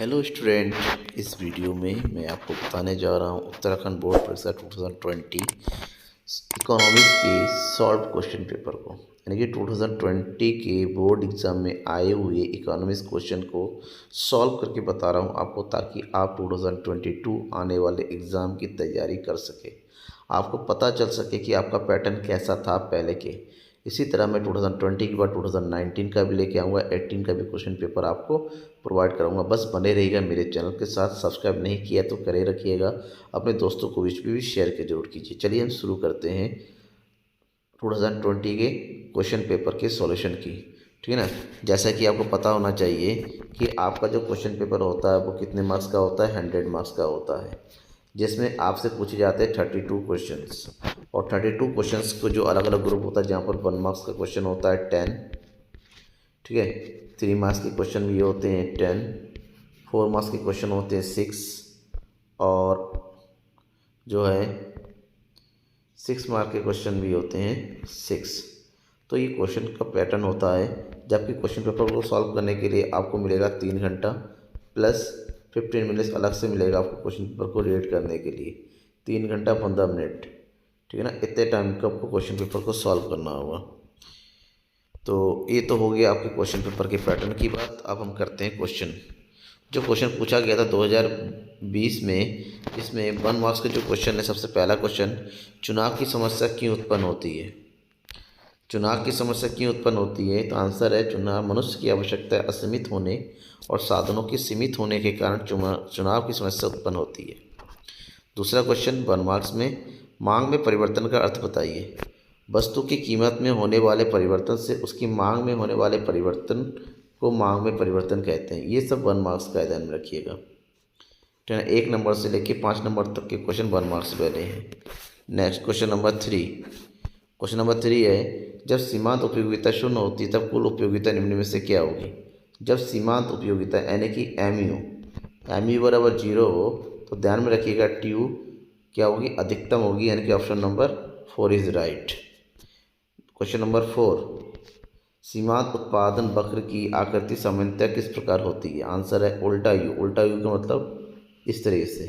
Hello student, इस video में मैं आपको बताने जा रहा हूँ उत्तराखंड बोर्ड परीक्षा 2020 इकोनॉमिक्स के सॉल्व क्वेश्चन पेपर को, यानी कि 2020 के बोर्ड एग्ज़ाम में आए हुए इकोनॉमिक्स क्वेश्चन को सॉल्व करके बता रहा हूँ आपको, ताकि आप 2022 आने वाले एग्ज़ाम की तैयारी कर सके, आपको पता चल सके कि आपका पैटर्न कैसा था पहले के। इसी तरह मैं 2020 के बाद 2019 का भी लेके आऊँगा, 18 का भी क्वेश्चन पेपर आपको प्रोवाइड कराऊंगा। बस बने रहिएगा मेरे चैनल के साथ। सब्सक्राइब नहीं किया तो करे रखिएगा, अपने दोस्तों को बीच में भी शेयर के जरूर कीजिए। चलिए हम शुरू करते हैं 2020 के क्वेश्चन पेपर के सॉल्यूशन की, ठीक है ना। जैसा कि आपको पता होना चाहिए कि आपका जो क्वेश्चन पेपर होता है वो कितने मार्क्स का होता है, 100 मार्क्स का होता है, जिसमें आपसे पूछे जाते हैं 32 क्वेश्चंस। और 32 क्वेश्चंस को जो अलग अलग ग्रुप होता है, जहाँ पर 1 मार्क्स का क्वेश्चन होता है 10, ठीक है। 3 मार्क्स के क्वेश्चन भी होते हैं 10, 4 मार्क्स के क्वेश्चन होते हैं 6, और जो है 6 मार्क के क्वेश्चन भी होते हैं 6। तो ये क्वेश्चन का पैटर्न होता है। जबकि क्वेश्चन पेपर को सॉल्व करने के लिए आपको मिलेगा 3 घंटा प्लस 15 मिनट्स अलग से मिलेगा आपको क्वेश्चन पेपर को रीड करने के लिए। 3 घंटा 15 मिनट, ठीक है ना। इतने टाइम का आपको क्वेश्चन पेपर को सॉल्व करना होगा। तो ये तो हो गया आपके क्वेश्चन पेपर के पैटर्न की बात। अब हम करते हैं क्वेश्चन। जो क्वेश्चन पूछा गया था 2020 में, इसमें 1 मार्क्स का जो क्वेश्चन है, सबसे पहला क्वेश्चन, चुनाव की समस्या क्यों उत्पन्न होती है। चुनाव की समस्या क्यों उत्पन्न होती है, तो आंसर है चुनाव मनुष्य की आवश्यकता असीमित होने और साधनों के सीमित होने के कारण चुनाव की समस्या उत्पन्न होती है। दूसरा क्वेश्चन 1 मार्क्स में, मांग में परिवर्तन का अर्थ बताइए। वस्तु की कीमत में होने वाले परिवर्तन से उसकी मांग में होने वाले परिवर्तन को मांग में परिवर्तन कहते हैं। ये सब 1 मार्क्स का ध्यान में रखिएगा, ठीक है। 1 नंबर से लेके 5 नंबर तक के क्वेश्चन 1 मार्क्स बने हैं। Next question number 3। Question number 3 है, जब सीमांत उपयोगिता शून्य होती है तब कुल उपयोगिता निम्न में से क्या होगी। जब सीमांत उपयोगिता यानी कि एम यू बराबर 0 हो तो ध्यान में रखिएगा ट्यू क्या होगी, अधिकतम होगी, यानी कि option number 4 is right. Question number 4, सीमांत उत्पादन वक्र की आकृति सामान्यतः किस प्रकार होती है। आंसर है उल्टा यू। उल्टा यू का मतलब इस तरीके से,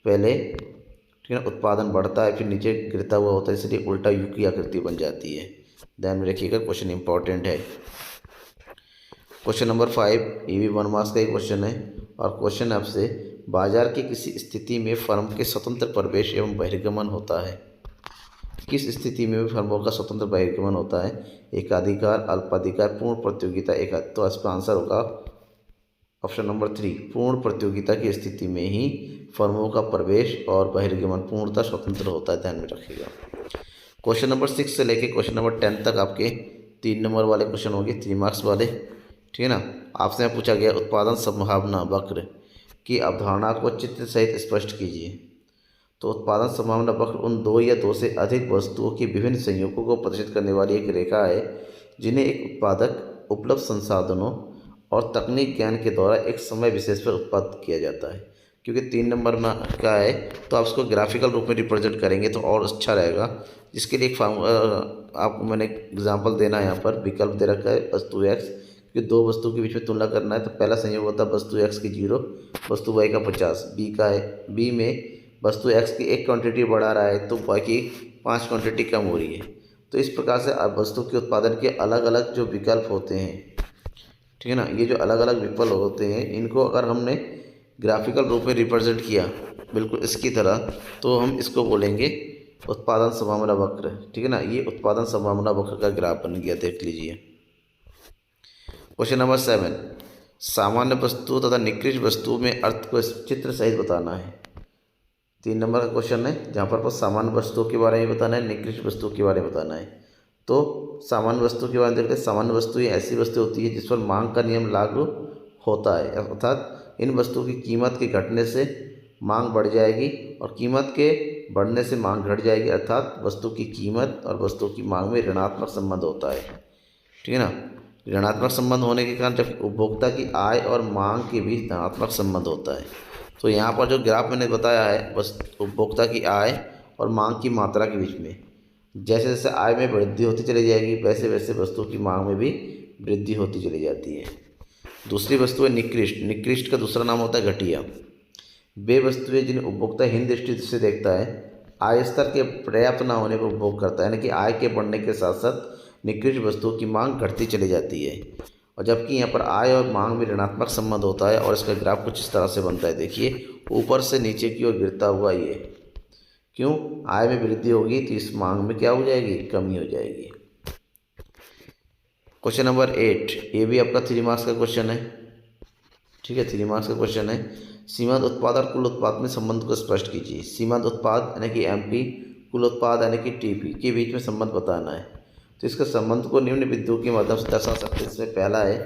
पहले ठीक है उत्पादन बढ़ता है फिर नीचे गिरता हुआ होता है, इसलिए उल्टा यू की आकृति बन जाती है। ध्यान में रखिएगा, क्वेश्चन इंपॉर्टेंट है। क्वेश्चन नंबर 5, ये भी 1 मार्क्स का ही क्वेश्चन है। और क्वेश्चन आपसे, बाजार की किसी स्थिति में फर्म के स्वतंत्र प्रवेश एवं बहिर्गमन होता है। किस स्थिति में भी फर्मों का स्वतंत्र बहिर्गमन होता है। एकाधिकार, अल्पाधिकार, पूर्ण प्रतियोगिता, एक। तो इसका आंसर होगा ऑप्शन नंबर 3, पूर्ण प्रतियोगिता की स्थिति में ही फर्मों का प्रवेश और बहिर्गमन पूर्णतः स्वतंत्र होता है। ध्यान में रखिएगा। क्वेश्चन नंबर 6 से लेके क्वेश्चन नंबर 10 तक आपके 3 नंबर वाले क्वेश्चन होंगे, 3 मार्क्स वाले, ठीक है ना। आपसे पूछा गया उत्पादन संभावना वक्र की अवधारणा को चित्र सहित स्पष्ट कीजिए। तो उत्पादन संभावना वक्र उन 2 या 2 से अधिक वस्तुओं के विभिन्न संयोगों को प्रदर्शित करने वाली एक रेखा है, जिन्हें एक उत्पादक उपलब्ध संसाधनों और तकनीक ज्ञान के द्वारा एक समय विशेष पर उत्पादित किया जाता है। क्योंकि 3 नंबर में का है तो आप उसको ग्राफिकल रूप में रिप्रेजेंट करेंगे तो और अच्छा रहेगा। जिसके लिए एक आपको मैंने एग्जाम्पल देना है, यहाँ पर विकल्प दे रखा है वस्तु एक्स, क्योंकि 2 वस्तु के बीच में तुलना करना है। तो पहला संयोग होता है वस्तु एक्स की 0, वस्तु वाई का 50। बी का है, बी में वस्तु एक्स की 1 क्वांटिटी बढ़ा रहा है तो वाई की 5 क्वांटिटी कम हो रही है। तो इस प्रकार से आप वस्तु के उत्पादन के अलग अलग जो विकल्प होते हैं, ठीक है ना, ये जो अलग अलग विकल्प होते हैं, इनको अगर हमने ग्राफिकल रूप में रिप्रेजेंट किया बिल्कुल इसकी तरह, तो हम इसको बोलेंगे उत्पादन संभावना वक्र, ठीक है ना। ये उत्पादन संभावना वक्र का ग्राफ बन गया, देख लीजिए। क्वेश्चन नंबर 7, सामान्य वस्तु तथा निकृष्ट वस्तु में अर्थ को चित्र सहित बताना है। 3 नंबर का क्वेश्चन है, जहाँ पर सामान्य वस्तुओं के बारे में बताना है, निकृष्ट वस्तुओं के बारे में बताना है। तो सामान्य वस्तु के बारे में देखते हैं। सामान्य वस्तु ये ऐसी वस्तु होती है जिस पर मांग का नियम लागू होता है, अर्थात इन वस्तुओं की कीमत के घटने से मांग बढ़ जाएगी और कीमत के बढ़ने से मांग घट जाएगी, अर्थात वस्तु की कीमत और वस्तु की मांग में ऋणात्मक संबंध होता है, ठीक है ना। ऋणात्मक संबंध होने के कारण जब उपभोक्ता की आय और मांग के बीच धनात्मक संबंध होता है। तो यहाँ पर जो ग्राफ मैंने बताया है, बस उपभोक्ता की आय और मांग की मात्रा के बीच में जैसे जैसे आय में वृद्धि होती चली जाएगी, वैसे वैसे वस्तु की मांग में भी वृद्धि होती चली जाती है। दूसरी वस्तु है निकृष्ट। निकृष्ट का दूसरा नाम होता है घटिया। वे वस्तुएं जिन्हें उपभोक्ता हीन दृष्टि से देखता है, आय स्तर के पर्याप्त न होने पर उपभोग करता है, यानी कि आय के बढ़ने के साथ साथ निकृष्ट वस्तुओं की मांग घटती चली जाती है। और जबकि यहाँ पर आय और मांग में ऋणात्मक संबंध होता है और इसका ग्राफ कुछ इस तरह से बनता है। देखिए, ऊपर से नीचे की ओर गिरता हुआ ये। क्यों? आय में वृद्धि होगी तो इस मांग में क्या हो जाएगी? कमी हो जाएगी। क्वेश्चन नंबर 8, ये भी आपका 3 मार्क्स का क्वेश्चन है। ठीक है, 3 मार्क्स का क्वेश्चन है। सीमांत उत्पाद और कुल उत्पाद में संबंध को स्पष्ट कीजिए। सीमांत उत्पाद यानी कि एमपी, कुल उत्पाद यानी कि टीपी के बीच में संबंध बताना है। तो इसका संबंध को निम्न बिंदुओं के माध्यम से दर्शा सकते हैं। इसमें पहला है,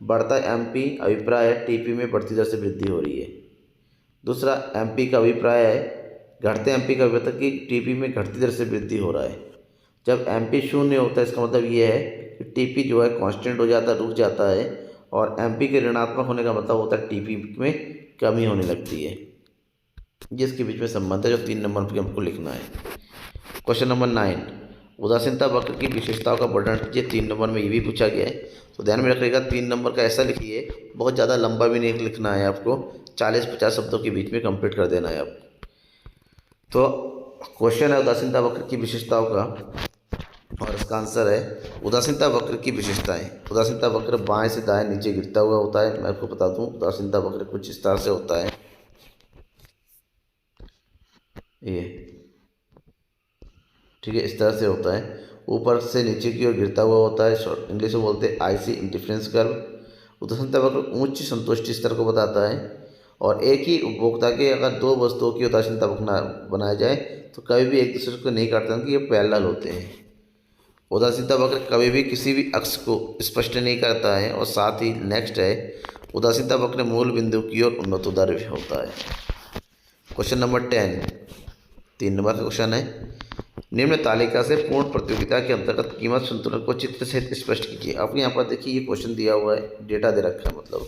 बढ़ता एमपी अभिप्राय है टीपी में बढ़ती दर से वृद्धि हो रही है। दूसरा, एमपी का अभिप्राय है, घटते एमपी का अभिप्राय कि टीपी में घटती दर से वृद्धि हो रहा है। जब एमपी शून्य होता है इसका मतलब ये है कि टीपी जो है कांस्टेंट हो जाता है, रुक जाता है। और एमपी के ऋणात्मक होने का मतलब होता है टीपी में कमी होने लगती है। जिसके बीच में संबंध है जो 3 नंबर पर हमको लिखना है। क्वेश्चन नंबर 9, उदासीनता वक्र की विशेषताओं का वर्णन कीजिए। 3 नंबर में ये भी पूछा गया है, तो ध्यान में रखिएगा। 3 नंबर का ऐसा लिखिए, बहुत ज़्यादा लंबा भी नहीं लिखना है आपको, 40-50 शब्दों के बीच में कंप्लीट कर देना है आपको। तो क्वेश्चन है उदासीनता वक्र की विशेषताओं का, और इसका आंसर है उदासीनता वक्र की विशेषताएं। उदासीनता वक्र बाएं से दाएं नीचे गिरता हुआ होता है। मैं आपको बता दूं, उदासीनता वक्र कुछ इस तरह से होता है। ये ठीक है, इस तरह से होता है, ऊपर से नीचे की ओर गिरता हुआ होता है। शॉर्ट इंग्लिश में बोलते हैं आईसी इंडिफरेंस कर्व। उदासीनता वक्र उच्च संतुष्टि स्तर को बताता है। और एक ही उपभोक्ता के अगर 2 वस्तुओं की उदासीनता वक्र बनाया जाए तो कभी भी एक दूसरे को नहीं काटते, कि ये पैरेलल होते हैं। उदासीनता वक्र कभी भी किसी भी अक्ष को स्पष्ट नहीं करता है। और साथ ही नेक्स्ट है, उदासीनता वक्र मूल बिंदु की ओर उन्नतोदर होता है। क्वेश्चन नंबर 10, 3 नंबर का क्वेश्चन है। निम्न तालिका से पूर्ण प्रतियोगिता के अंतर्गत कीमत संतुलन को चित्र सहित स्पष्ट कीजिए। आपको यहाँ पर देखिए, ये क्वेश्चन दिया हुआ है, डेटा दे रखा है, मतलब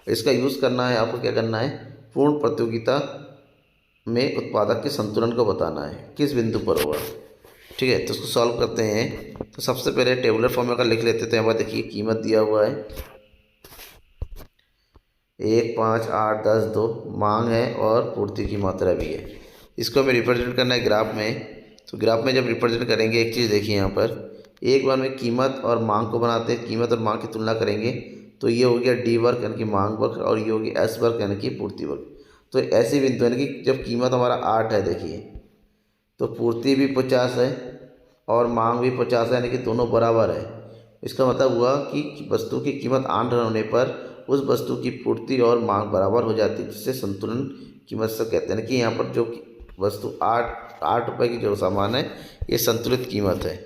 इसका यूज़ करना है। आपको क्या करना है? पूर्ण प्रतियोगिता में उत्पादक के संतुलन को बताना है, किस बिंदु पर होगा। ठीक है, तो उसको सॉल्व करते हैं। तो सबसे पहले टेबुलर फॉर्म में अगर लिख लेते तो यहाँ पर देखिए कीमत दिया हुआ है 1, 5, 8, 10, 2, मांग है और पूर्ति की मात्रा भी है। इसको हमें रिप्रेजेंट करना है ग्राफ में। तो ग्राफ में जब रिप्रेजेंट करेंगे, एक चीज़ देखिए यहाँ पर, एक बार में कीमत और मांग को बनाते हैं। कीमत और मांग की तुलना करेंगे तो ये हो गया डी वर्क यानी कि मांग वर्क, और ये हो गया एस वर्क यानी कि पूर्ति वर्क। तो ऐसी बिंदु यानी कि जब कीमत हमारा 8 है, देखिए, तो पूर्ति भी 50 है और मांग भी 50 है, यानी कि दोनों बराबर है। इसका मतलब हुआ कि वस्तु की कीमत 8 होने पर उस वस्तु की पूर्ति और मांग बराबर हो जाती है, जिससे संतुलन कीमत से कहते हैं। कि यहाँ पर जो वस्तु 8 रुपये की जो सामान है, ये संतुलित कीमत है।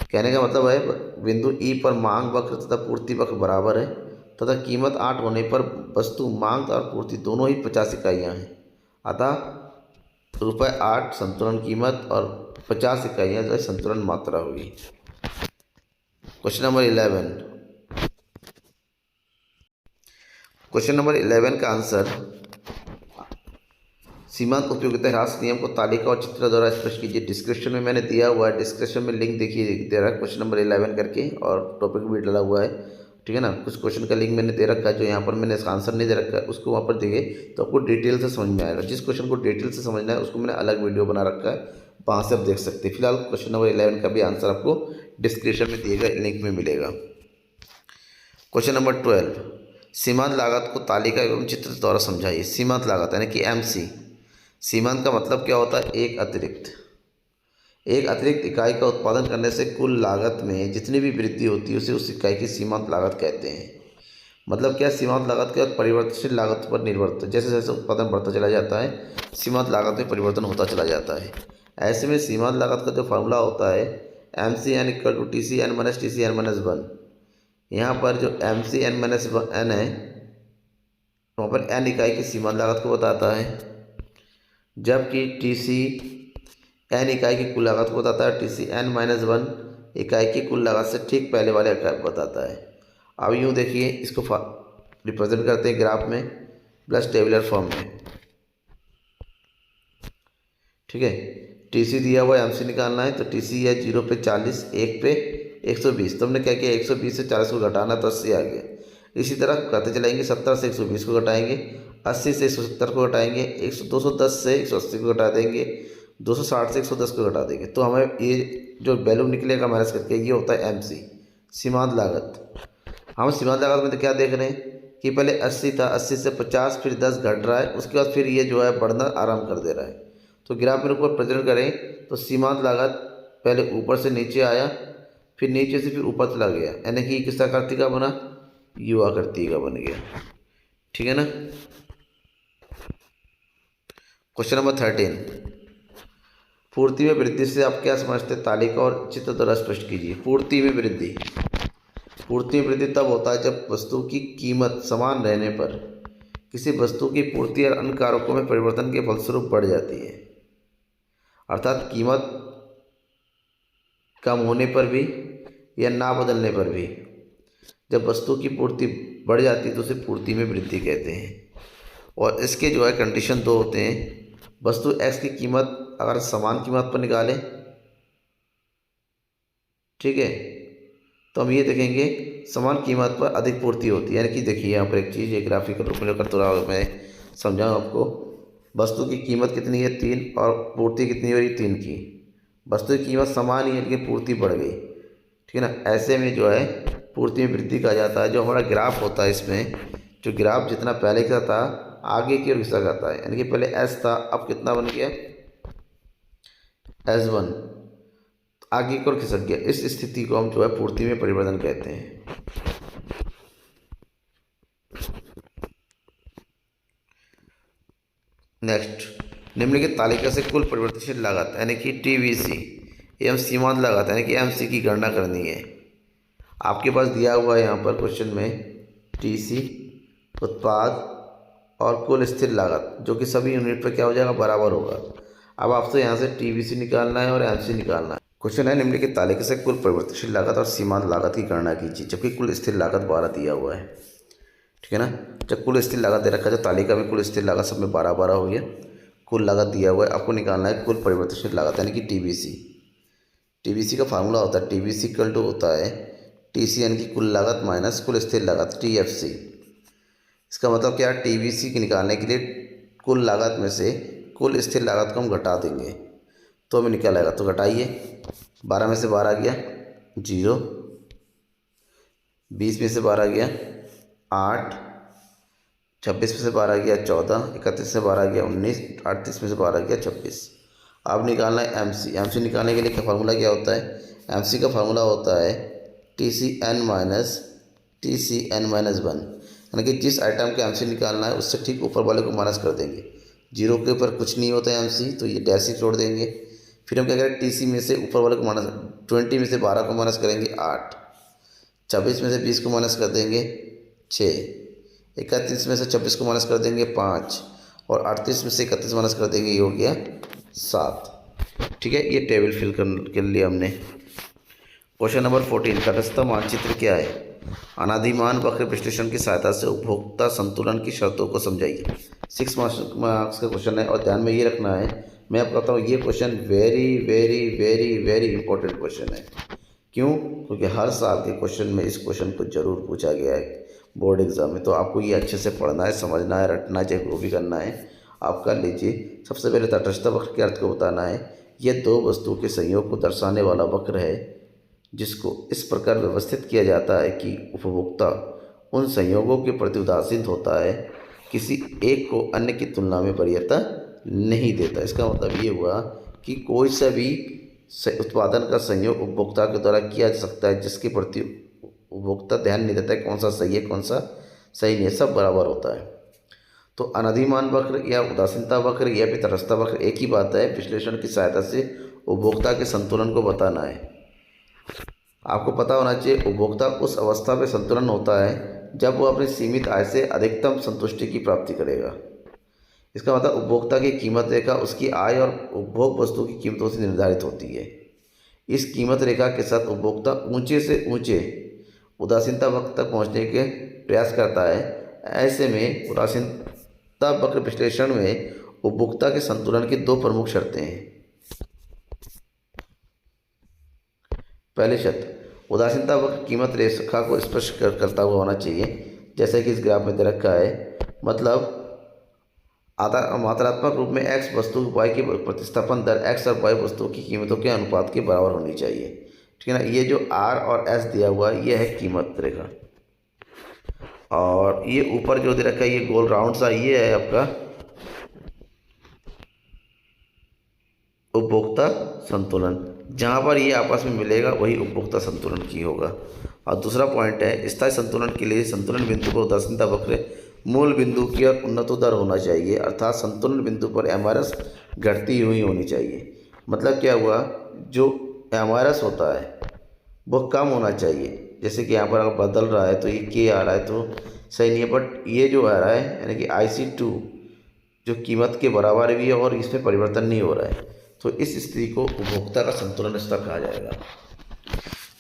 कहने का मतलब है बिंदु ई पर मांग वक्र तथा पूर्ति वक्र बराबर है, तथा कीमत 8 होने पर वस्तु मांग और पूर्ति दोनों ही 50 इकाइयाँ हैं। अतः ₹8 संतुलन कीमत और 50 इकाइयाँ जो है संतुलन मात्रा होगी। क्वेश्चन नंबर 11, क्वेश्चन नंबर 11 का आंसर, सीमांत उपयोगिता ह्रास नियम को तालिका और चित्र द्वारा स्पष्ट कीजिए। डिस्क्रिप्शन में मैंने दिया हुआ है, डिस्क्रिप्शन में लिंक देखिए दे रहा है क्वेश्चन नंबर 11 करके, और टॉपिक भी डाला हुआ है। ठीक है ना, कुछ क्वेश्चन का लिंक मैंने दे रखा है, जो यहाँ पर मैंने इसका आंसर नहीं दे रखा है, उसको वहाँ पर देखिए तो आपको डिटेल से समझ में आएगा। जिस क्वेश्चन को डिटेल से समझना है उसको मैंने अलग वीडियो बना रखा है, वहाँ से आप देख सकते हैं। फिलहाल क्वेश्चन नंबर 11 का भी आंसर आपको डिस्क्रिप्शन में दिए गए लिंक में मिलेगा। क्वेश्चन नंबर 12, सीमांत लागत को तालिका एवं चित्र द्वारा समझाइए। सीमांत लागत यानी कि MC। सीमांत का मतलब क्या होता है? एक अतिरिक्त इकाई का उत्पादन करने से कुल लागत में जितनी भी वृद्धि होती है उसे उस इकाई की सीमांत लागत कहते हैं। मतलब क्या? सीमांत लागत के परिवर्तनशील लागत पर निर्भर, जैसे जैसे उत्पादन बढ़ता चला जाता है सीमांत लागत में परिवर्तन होता चला जाता है। ऐसे में सीमांत लागत का जो फार्मूला होता है MC n = TC n - TC n - 1। यहाँ पर जो MC n - 1 है, वहाँ पर n इकाई की सीमांत लागत को बताता है, जबकि TC n इकाई की कुल लागत को बताता है। TC n - 1 इकाई की कुल लागत से ठीक पहले वाले इकाई को बताता है। अब यूँ देखिए, इसको रिप्रेजेंट करते हैं ग्राफ में प्लस टेबुलर फॉर्म में। ठीक है, TC दिया हुआ है, MC निकालना है। तो TC है 0 पे 40, 1 पे 120। तो हमने क्या किया, 120 से 40 को घटाना तो 80 आ गया। इसी तरह करते चलाएंगे। 70 से 120 को घटाएंगे, 80 से 170 को घटाएंगे, 210 से 180 को घटा देंगे, 260 से 110 को घटा देंगे। तो हमें ये जो वैल्यू निकलेगा माइनस करके, ये होता है MC, सीमांत लागत। हम सीमांत लागत में तो क्या देख रहे हैं कि पहले 80 था, 80 से 50, फिर 10 घट रहा है, उसके बाद फिर ये जो है बढ़ना आराम कर दे रहा है। तो ग्राफ में ऊपर प्रेजेंट करें तो सीमांत लागत पहले ऊपर से नीचे आया, फिर नीचे से फिर ऊपर चला गया, यानी कि किस आकृति का बना, यू आकृति का बन गया। ठीक है ना। क्वेश्चन नंबर 13, पूर्ति में वृद्धि से आप क्या समझते हैं? तालिका और चित्र द्वारा स्पष्ट कीजिए। पूर्ति में वृद्धि, पूर्ति में वृद्धि तब होता है जब वस्तु की कीमत समान रहने पर किसी वस्तु की पूर्ति और अन्य कारकों में परिवर्तन के फलस्वरूप बढ़ जाती है। अर्थात कीमत कम होने पर भी या ना बदलने पर भी जब वस्तु की पूर्ति बढ़ जाती है तो उसे पूर्ति में वृद्धि कहते हैं। और इसके जो है कंडीशन 2 होते हैं। वस्तु X की कीमत अगर समान कीमत पर निकालें, ठीक है, तो हम ये देखेंगे समान कीमत पर अधिक पूर्ति होती है। यानी कि देखिए यहाँ पर एक चीज़, ये ग्राफिकल रूप में करते रहा मैं समझाऊँ आपको। वस्तु की कीमत कितनी है 3 और पूर्ति कितनी हो रही 3 की। वस्तु की कीमत समान ही है लेकिन पूर्ति बढ़ गई, ठीक है ना। ऐसे में जो है पूर्ति में वृद्धि कहा जाता है। जो हमारा ग्राफ होता है, इसमें जो ग्राफ जितना पहले का था आगे की ओर खिसक जाता है। यानी कि पहले S था, अब कितना बन गया S1, आगे की ओर खिसक गया। इस स्थिति को हम जो है पूर्ति में परिवर्तन कहते हैं। नेक्स्ट, निम्नलिखित तालिका से कुल परिवर्तनशील लागत यानी कि TVC एवं सीमांत लागत यानी कि MC की गणना करनी है। आपके पास दिया हुआ है यहाँ पर क्वेश्चन में TC, उत्पाद और कुल स्थिर लागत, जो कि सभी यूनिट पर क्या हो जाएगा, बराबर होगा। अब आपसे यहाँ से TVC निकालना है और MC निकालना है। क्वेश्चन है निम्नलिखित तालिका से कुल परिवर्तनशील लागत और सीमांत लागत की गणना कीजिए, जबकि कुल स्थिर लागत 12 दिया हुआ है। ठीक है ना। जब कुल स्थिर लागत दे रखा है, जो तालिका में कुल स्थिर लागत सब में 12 हो गया, कुल लागत दिया हुआ है। आपको निकालना है कुल परिवर्तनशील लागत यानी कि TVC। TVC का फार्मूला होता है TVC इक्वल टू होता है TC यानी कि कुल लागत माइनस कुल स्थिर लागत TFC। इसका मतलब क्या है, TVC की निकालने के लिए कुल लागत में से कुल स्थिर लागत को हम घटा देंगे तो हमें निकल आएगा। तो घटाइए, 12 में से 12 गया 0, 20 में से 12 गया 8, 26 में से 12 गया 14, 31 से 12 गया 19, 38 में से 12 गया 26। अब निकालना है MC। MC निकालने के लिए क्या फार्मूला क्या होता है, MC का फार्मूला होता है TCN माइनस TCN-1। यानी कि जिस आइटम के MC निकालना है उससे ठीक ऊपर वाले को माइनस कर देंगे। 0 के ऊपर कुछ नहीं होता है MC, तो ये डैश ही छोड़ देंगे। फिर हम क्या करेंगे, TC में से ऊपर वाले को माइनस, 20 में से 12 को माइनस करेंगे 8, 26 में से 20 को माइनस कर देंगे 6, 31 में से 26 को माइनस कर देंगे 5 और 38 में से 31 माइनस कर देंगे, ये हो गया 7। ठीक है, ये टेबल फिल करने के लिए हमने। क्वेश्चन नंबर 14, तटस्थ मानचित्र क्या है? अनादिमान वक्र विश्लेषण की सहायता से उपभोक्ता संतुलन की शर्तों को समझाइए। 6 मार्क्स का क्वेश्चन है और ध्यान में ये रखना है, मैं आपको कहता हूँ ये question very very very very important question है। क्यों? क्योंकि हर साल के क्वेश्चन में इस क्वेश्चन को जरूर पूछा गया है बोर्ड एग्जाम में। तो आपको ये अच्छे से पढ़ना है, समझना है, रटना है, वो भी करना है। आप कर लीजिए। सबसे पहले तटस्थ वक्र के अर्थ को बताना है। यह दो वस्तुओं के संयोग को दर्शाने वाला वक्र है जिसको इस प्रकार व्यवस्थित किया जाता है कि उपभोक्ता उन संयोगों के प्रति उदासीन होता है, किसी एक को अन्य की तुलना में वरीयता नहीं देता। इसका मतलब ये हुआ कि कोई सा भी उत्पादन का संयोग उपभोक्ता के द्वारा किया जा सकता है जिसके प्रति उपभोक्ता ध्यान नहीं देता है कौन सा सही है कौन सा सही नहीं है, सब बराबर होता है। तो अनधिमान वक्र या उदासीनता वक्र या फिर तटस्थ वक्र एक ही बात है। विश्लेषण की सहायता से उपभोक्ता के संतुलन को बताना है। आपको पता होना चाहिए उपभोक्ता उस अवस्था में संतुलन होता है जब वो अपनी सीमित आय से अधिकतम संतुष्टि की प्राप्ति करेगा। इसका मतलब उपभोक्ता की कीमत रेखा उसकी आय और उपभोग वस्तु की कीमतों से निर्धारित होती है। इस कीमत रेखा के साथ उपभोक्ता ऊंचे से ऊंचे उदासीनता वक्र तक पहुंचने के प्रयास करता है। ऐसे में उदासीनता वक्र विश्लेषण में उपभोक्ता के संतुलन की दो प्रमुख शर्तें हैं। पहली शर्त, उदासीनता वक्र कीमत रेखा को स्पर्श करता हुआ होना चाहिए जैसे कि इस ग्राफ में दे रखा है, मतलब मात्रात्मक रूप में x वस्तु y की प्रतिस्थापन दर x और y वस्तुओं की कीमतों के अनुपात के बराबर होनी चाहिए। ठीक है ना। ये जो r और s दिया हुआ है ये है कीमत रेखा, और ये ऊपर जो दे रखा है ये गोल राउंड सा ये है आपका उपभोक्ता संतुलन। जहाँ पर ये आपस में मिलेगा वही उपभोक्ता संतुलन की होगा। और दूसरा पॉइंट है स्थायी संतुलन के लिए संतुलन बिंदु पर उदासीनता वक्र मूल बिंदु की और उन्नतोत्तर होना चाहिए, अर्थात संतुलन बिंदु पर एमआरएस घटती हुई होनी चाहिए। मतलब क्या हुआ, जो एमआरएस होता है वो कम होना चाहिए। जैसे कि यहाँ पर अगर बदल रहा है तो ये के आ रहा है तो सही नहीं है, बट ये जो आ रहा है यानी कि IC2 जो कीमत के बराबर भी है और इसमें परिवर्तन नहीं हो रहा है, तो इस स्थिति को उपभोक्ता का संतुलन स्तर कहा जाएगा।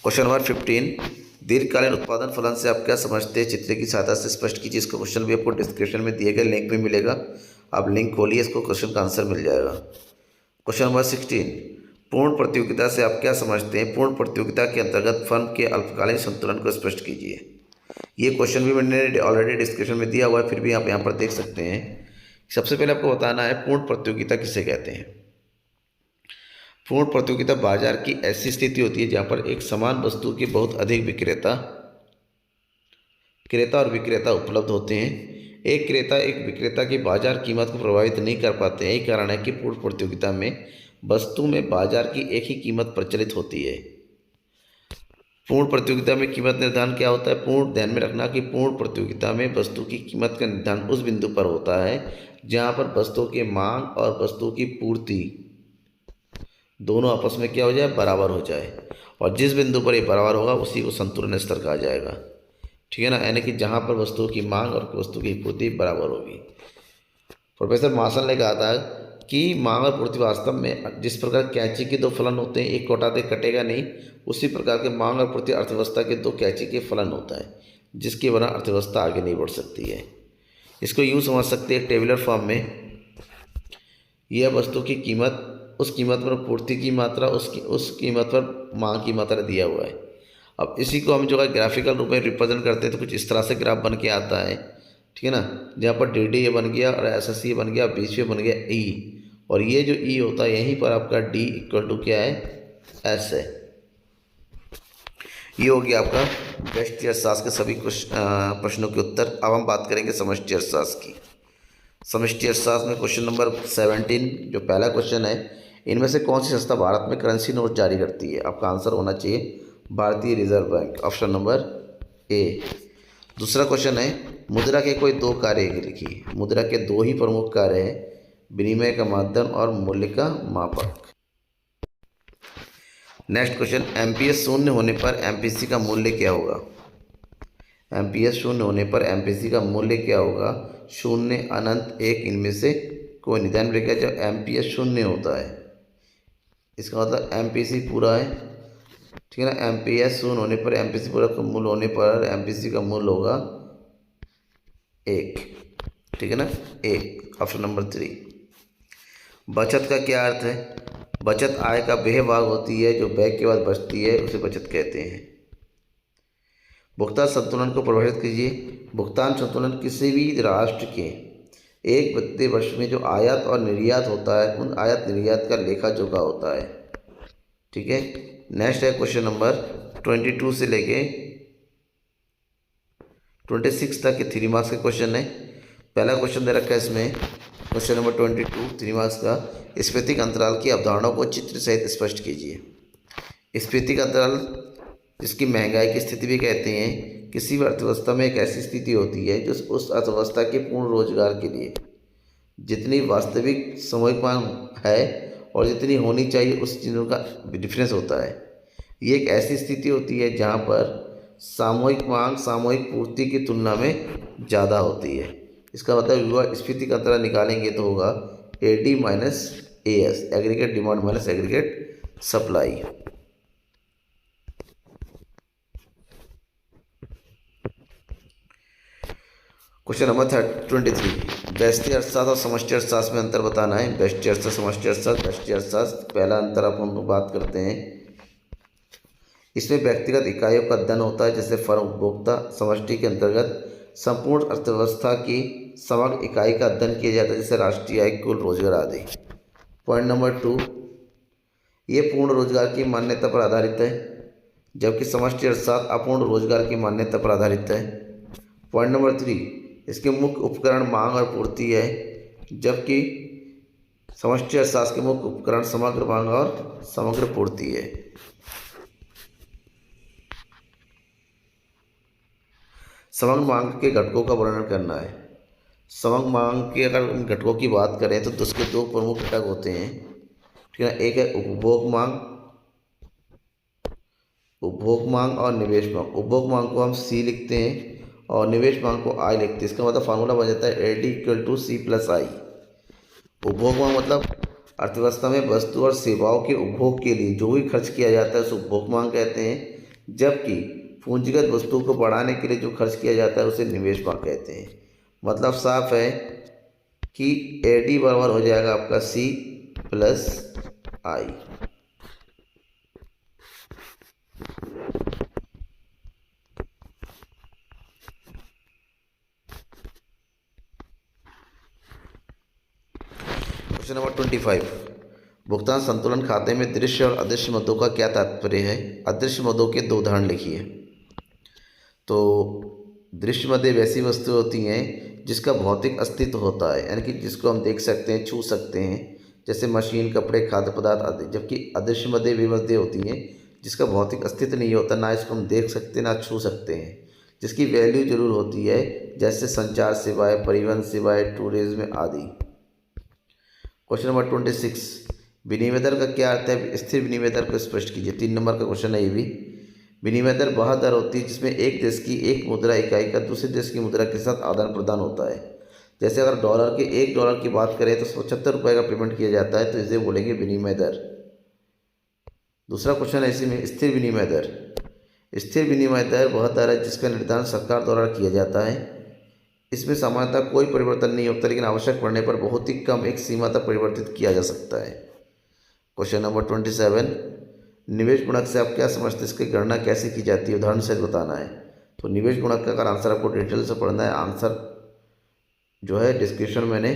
क्वेश्चन नंबर 15, दीर्घकालीन उत्पादन फलन से आप क्या समझते हैं, चित्र की सहायता से स्पष्ट कीजिए। इसका क्वेश्चन भी आपको डिस्क्रिप्शन में दिए गए लिंक में मिलेगा, आप लिंक खोलिए, इसको क्वेश्चन का आंसर मिल जाएगा। क्वेश्चन नंबर 16, पूर्ण प्रतियोगिता से आप क्या समझते हैं, पूर्ण प्रतियोगिता के अंतर्गत फर्म के अल्पकालीन संतुलन को स्पष्ट कीजिए। ये क्वेश्चन भी मैंने ऑलरेडी डिस्क्रिप्शन में दिया हुआ है, फिर भी आप यहाँ पर देख सकते हैं। सबसे पहले आपको बताना है पूर्ण प्रतियोगिता किसे कहते हैं। पूर्ण प्रतियोगिता बाजार की ऐसी स्थिति होती है जहाँ पर एक समान वस्तु के बहुत अधिक क्रेता और विक्रेता उपलब्ध होते हैं। एक क्रेता एक विक्रेता की बाजार कीमत को प्रभावित नहीं कर पाते हैं। यही कारण है कि पूर्ण प्रतियोगिता में वस्तु में बाजार की एक ही कीमत प्रचलित होती है। पूर्ण प्रतियोगिता में कीमत निर्धारण क्या होता है, पूर्ण ध्यान में रखना कि पूर्ण प्रतियोगिता में वस्तु की कीमत का निर्धारण उस बिंदु पर होता है जहाँ पर वस्तुओं की मांग और वस्तुओं की पूर्ति दोनों आपस में क्या हो जाए, बराबर हो जाए, और जिस बिंदु पर ये बराबर होगा उसी को संतुलन स्तर कहा जाएगा। ठीक है ना, यानी कि जहाँ पर वस्तुओं की मांग और वस्तु की पूर्ति बराबर होगी। प्रोफेसर मार्शल ने कहा था कि मांग और पूर्ति वास्तव में जिस प्रकार कैंची के दो फलन होते हैं, एक कटाते कटेगा नहीं, उसी प्रकार के मांग और पूर्ति अर्थव्यवस्था के दो कैंची के फलन होता है, जिसके बिना अर्थव्यवस्था आगे नहीं बढ़ सकती है। इसको यूँ समझ सकते हैं, टेबुलर फॉर्म में यह वस्तु की कीमत, उस कीमत पर पूर्ति की मात्रा, उस कीमत पर मांग की मात्रा दिया हुआ है। अब इसी को हम जो है ग्राफिकल रूप में रिप्रेजेंट करते हैं तो कुछ इस तरह से ग्राफ बन के आता है। ठीक है ना, जहाँ पर DD ये बन गया और SSC ये बन गया, बीच में बन गया E, और ये जो E होता है यहीं पर आपका D इक्वल टू क्या है, S है। ये हो गया आपका व्यष्टि अर्थशास्त्र के सभी प्रश्नों के उत्तर। अब हम बात करेंगे समष्टि अर्थशास्त्र की। समष्टि अर्थशास्त्र में क्वेश्चन नंबर 17 जो पहला क्वेश्चन है, इनमें से कौन सी संस्था भारत में करेंसी नोट जारी करती है। आपका आंसर होना चाहिए भारतीय reserve bank, option number A। दूसरा क्वेश्चन है, मुद्रा के कोई दो कार्य लिखिए। मुद्रा के दो ही प्रमुख कार्य हैं, विनिमय का माध्यम और मूल्य का मापक। नेक्स्ट क्वेश्चन, MPS शून्य होने पर MPC का मूल्य क्या होगा। MPS शून्य होने पर MPC का मूल्य क्या होगा, शून्य, अनंत, एक, इनमें से कोई नहीं। ध्यान रखिएगा, जब MPS शून्य होता है इसका मतलब MPC पूरा है। ठीक है ना, MPS शून्य होने पर MPC पूरा का मूल्य होने पर MPC का मूल्य होगा 1। ठीक है ना, 1, ऑप्शन नंबर 3। बचत का क्या अर्थ है, बचत आय का वह भाग होती है जो व्यय के बाद बचती है, उसे बचत कहते हैं। भुगतान संतुलन को परिभाषित कीजिए। भुगतान संतुलन किसी भी राष्ट्र के एक वित्तीय वर्ष में जो आयात और निर्यात होता है, उन आयात निर्यात का लेखा जोखा होता है। ठीक है, नेक्स्ट है क्वेश्चन नंबर 22 से लेके 26 तक के 3 मार्क्स के क्वेश्चन है। पहला क्वेश्चन दे रखा है इसमें, क्वेश्चन नंबर 22 3 मार्क्स का, स्फीतिक अंतराल की अवधारणा को चित्र सहित स्पष्ट कीजिए। स्फीतिक अंतराल, जिसकी महंगाई की स्थिति भी कहते हैं, किसी भी अर्थव्यवस्था में एक ऐसी स्थिति होती है जो उस अर्थव्यवस्था के पूर्ण रोजगार के लिए जितनी वास्तविक सामूहिक मांग है और जितनी होनी चाहिए उस चीज़ों का डिफरेंस होता है। ये एक ऐसी स्थिति होती है जहाँ पर सामूहिक मांग सामूहिक पूर्ति की तुलना में ज़्यादा होती है। इसका मतलब हुआ स्फीतिक अंतराल निकालेंगे तो होगा AD minus AS, aggregate demand minus aggregate supply. Question number 23, व्यष्टि अर्थशास्त्र और समष्टि अर्थशास्त्र में अंतर बताना है। व्यष्टि अर्थशास्त्र, समष्टि अर्थशास्त्र। व्यष्टि अर्थशास्त्र पहला अंतर अब हम लोग बात करते हैं, इसमें व्यक्तिगत इकाइयों का धन होता है जैसे फर्म, उपभोक्ता। समष्टि के अंतर्गत संपूर्ण अर्थव्यवस्था की समग्र इकाई का अध्ययन किया जाता है, जैसे राष्ट्रीय आय, कुल रोजगार आदि। पॉइंट नंबर 2, ये पूर्ण रोजगार की मान्यता पर आधारित है, जबकि समष्टि अर्थशास्त्र अपूर्ण रोजगार की मान्यता पर आधारित है। पॉइंट नंबर 3, इसके मुख्य उपकरण मांग और पूर्ति है, जबकि समष्टि अर्थशास्त्र के मुख्य उपकरण समग्र मांग और समग्र पूर्ति है। समग्र मांग के घटकों का वर्णन करना है। समग्र मांग के अगर उन घटकों की बात करें तो उसके 2 प्रमुख घटक होते हैं, ठीक है। एक है उपभोग मांग और निवेश मांग। उपभोग मांग को हम सी लिखते हैं और निवेश मांग को आई लिखते हैं। इसका मतलब फार्मूला बन जाता है AD=C+I। उपभोग मांग मतलब अर्थव्यवस्था में वस्तु और सेवाओं के उपभोग के लिए जो भी खर्च किया जाता है उसे उपभोग मांग कहते हैं, जबकि पूंजीगत वस्तुओं को बढ़ाने के लिए जो खर्च किया जाता है उसे निवेश मांग कहते हैं। मतलब साफ है कि AD बराबर हो जाएगा आपका C+I। क्वेश्चन नंबर 25, भुगतान संतुलन खाते में दृश्य और अदृश्य मदों का क्या तात्पर्य है। अदृश्य मदों के 2 उदाहरण लिखिए। तो दृश्य मदें वैसी वस्तु होती हैं जिसका भौतिक अस्तित्व होता है, यानी कि जिसको हम देख सकते हैं, छू सकते हैं, जैसे मशीन, कपड़े, खाद्य पदार्थ आदि। जबकि अदृश्य मदें वे मदें होती हैं जिसका भौतिक अस्तित्व नहीं होता, ना इसको हम देख सकते ना छू सकते हैं, जिसकी वैल्यू जरूर होती है, जैसे संचार सेवाएं, परिवहन सेवाएं, टूरिज्म आदि। क्वेश्चन नंबर 26, विनिमय दर का क्या अर्थ है। स्थिर विनिमय दर को स्पष्ट कीजिए। 3 नंबर का क्वेश्चन है ये भी। विनिमय दर वह दर होती है जिसमें एक देश की एक मुद्रा इकाई का दूसरे देश की मुद्रा के साथ आदान प्रदान होता है। जैसे अगर $1 की बात करें तो 75 रुपये का पेमेंट किया जाता है, तो इसे बोलेंगे विनिमय दर। दूसरा क्वेश्चन है इसी में, स्थिर विनिमय दर। स्थिर विनिमय दर वह दर है जिसका निर्धारण सरकार द्वारा किया जाता है। इसमें सामान्यतः कोई परिवर्तन नहीं होता, लेकिन आवश्यक पड़ने पर बहुत ही कम एक सीमा तक परिवर्तित किया जा सकता है। क्वेश्चन नंबर 27, निवेश गुणक से आप क्या समझते हैं, इसकी गणना कैसे की जाती है, उदाहरण सहित बताना है। तो निवेश गुणक का अगर आंसर आपको डिटेल से पढ़ना है, आंसर जो है डिस्क्रिप्शन में मैंने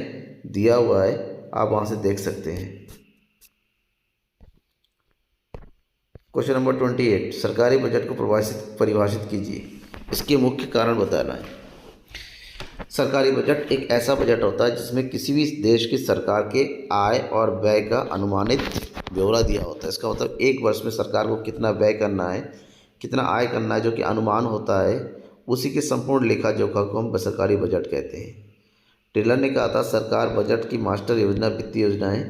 दिया हुआ है, आप वहाँ से देख सकते हैं। क्वेश्चन नंबर 28, सरकारी बजट को परिभाषित कीजिए, इसके मुख्य कारण बताना है। सरकारी बजट एक ऐसा बजट होता है जिसमें किसी भी देश की सरकार के आय और व्यय का अनुमानित ब्यौरा दिया होता है। इसका मतलब एक वर्ष में सरकार को कितना व्यय करना है, कितना आय करना है, जो कि अनुमान होता है, उसी के संपूर्ण लेखा जोखा को हम सरकारी बजट कहते हैं। टेलर ने कहा था, सरकार बजट की मास्टर योजना वित्तीय योजना है।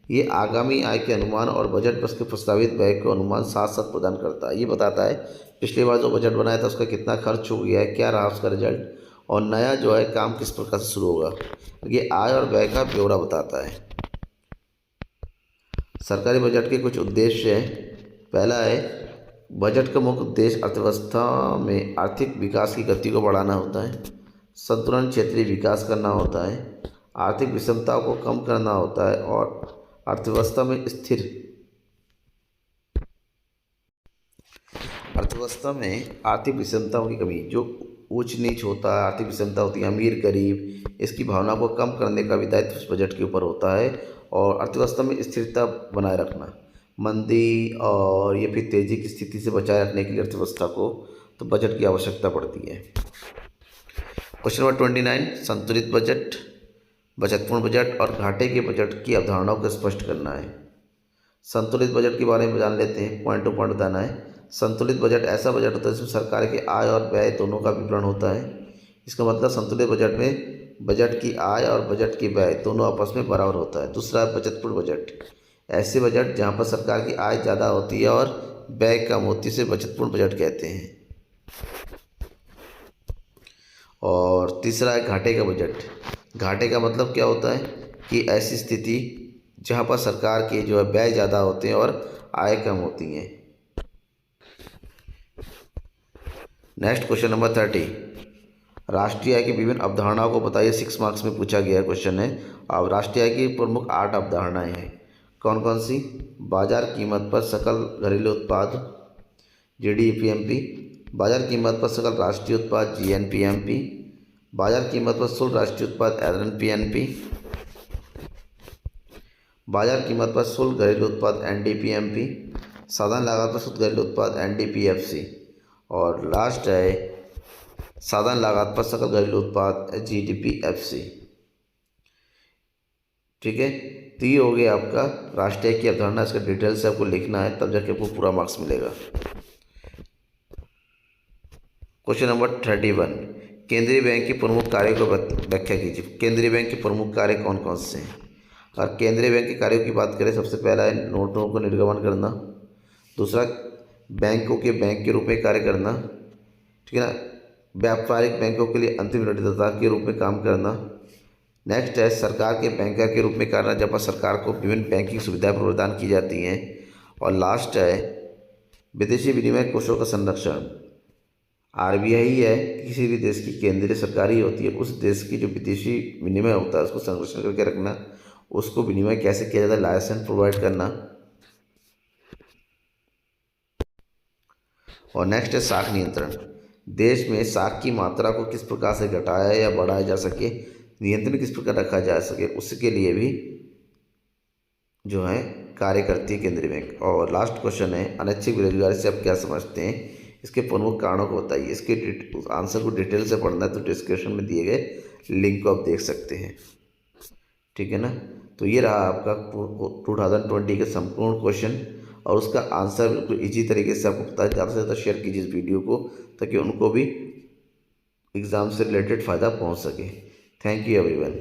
ये आगामी आय के अनुमान और बजट वर्ष के प्रस्तावित व्यय को अनुमान साथ साथ प्रदान करता है। ये बताता है पिछली बार जो बजट बनाया था उसका कितना खर्च हो गया है, क्या रहा उसका रिजल्ट, और नया जो है काम किस प्रकार से शुरू होगा। ये आय और व्यय का ब्यौरा बताता है। सरकारी बजट के कुछ उद्देश्य हैं। पहला है, बजट का मुख्य उद्देश्य अर्थव्यवस्था में आर्थिक विकास की गति को बढ़ाना होता है, संतुलन क्षेत्रीय विकास करना होता है, आर्थिक विषमताओं को कम करना होता है, और अर्थव्यवस्था में आर्थिक विषमताओं की कमी, जो ऊंच नीच होता है, आर्थिक विषमता होती है, अमीर गरीब, इसकी भावना को कम करने का भी दायित्व इस बजट के ऊपर होता है। और अर्थव्यवस्था में स्थिरता बनाए रखना, मंदी और ये फिर तेज़ी की स्थिति से बचाए रखने के लिए अर्थव्यवस्था को तो बजट की आवश्यकता पड़ती है। क्वेश्चन नंबर 29, संतुलित बजट, बचतपूर्ण बजट और घाटे के बजट की अवधारणाओं को स्पष्ट करना है। संतुलित बजट के बारे में जान लेते हैं, पॉइंट टू पॉइंट बताना है। संतुलित बजट ऐसा बजट होता है जिसमें सरकार के आय और व्यय दोनों का विवरण होता है। इसका मतलब संतुलित बजट में बजट की आय और बजट की व्यय दोनों आपस में बराबर होता है। दूसरा है बचतपूर्ण बजट, ऐसे बजट जहाँ पर सरकार की आय ज़्यादा होती है और व्यय कम होती है, इसे बचतपूर्ण बजट कहते हैं। और तीसरा है घाटे का बजट। घाटे का मतलब क्या होता है कि ऐसी स्थिति जहाँ पर सरकार के जो है व्यय ज़्यादा होते हैं और आय कम होती हैं। नेक्स्ट क्वेश्चन नंबर 30, राष्ट्रीय आय की विभिन्न अवधारणाओं को बताइए। 6 मार्क्स में पूछा गया क्वेश्चन है। अब राष्ट्रीय आय की प्रमुख 8 अवधारणाएं हैं। कौन कौन सी? बाजार कीमत पर सकल घरेलू उत्पाद GDPMP, बाजार कीमत पर सकल राष्ट्रीय उत्पाद GNPMP, बाजार कीमत पर शुल्क राष्ट्रीय उत्पाद एलएनपी बाजार कीमत पर शुल्क घरेलू उत्पाद एनडीपीएमपी, साधारण लागत पर शुद्ध घरेलू उत्पाद एनडीपीएफसी, और लास्ट है साधारण लागत पर सकल घरेलू उत्पाद जीडीपीएफसी। ठीक है, तो ये हो गया आपका राष्ट्रीय की अवधारणा। इसका डिटेल से आपको लिखना है, तब जाके आपको पूरा मार्क्स मिलेगा। क्वेश्चन नंबर 31, केंद्रीय बैंक के प्रमुख कार्यों को व्याख्या कीजिए। केंद्रीय बैंक के प्रमुख कार्य कौन कौन से हैं? और केंद्रीय बैंक के कार्यों की बात करें, सबसे पहला है नोटों को निर्गमन करना, दूसरा बैंकों के बैंक के रूप में कार्य करना, ठीक है ना, व्यापारिक बैंकों के लिए अंतिम ऋणदाता के रूप में काम करना। नेक्स्ट है सरकार के बैंकर के रूप में करना, जब पर सरकार को विभिन्न बैंकिंग सुविधाएं प्रदान की जाती हैं। और लास्ट है विदेशी विनिमय कोषों का संरक्षण। आरबीआई है किसी भी देश की केंद्रीय सरकारी होती है, उस देश की जो विदेशी विनिमय होता है उसको संरक्षण करके रखना, उसको विनिमय कैसे किया जाता है, लाइसेंस प्रोवाइड करना। और नेक्स्ट है साख नियंत्रण। देश में साख की मात्रा को किस प्रकार से घटाया या बढ़ाया जा सके, नियंत्रण किस प्रकार रखा जा सके, उसके लिए भी जो है कार्य करती है केंद्रीय बैंक। और लास्ट क्वेश्चन है अनैच्छिक बेरोजगारी से आप क्या समझते हैं, इसके प्रमुख कारणों को बताइए। इसके आंसर को डिटेल से पढ़ना है तो डिस्क्रिप्शन में दिए गए लिंक को आप देख सकते हैं। ठीक है ना, तो ये रहा आपका 2020 के संपूर्ण क्वेश्चन, और उसका आंसर बिल्कुल इजी तरीके से आपको पता है। ज़्यादा से ज़्यादा शेयर कीजिए इस वीडियो को, ताकि उनको भी एग्ज़ाम से रिलेटेड फ़ायदा पहुंच सके। Thank you everyone.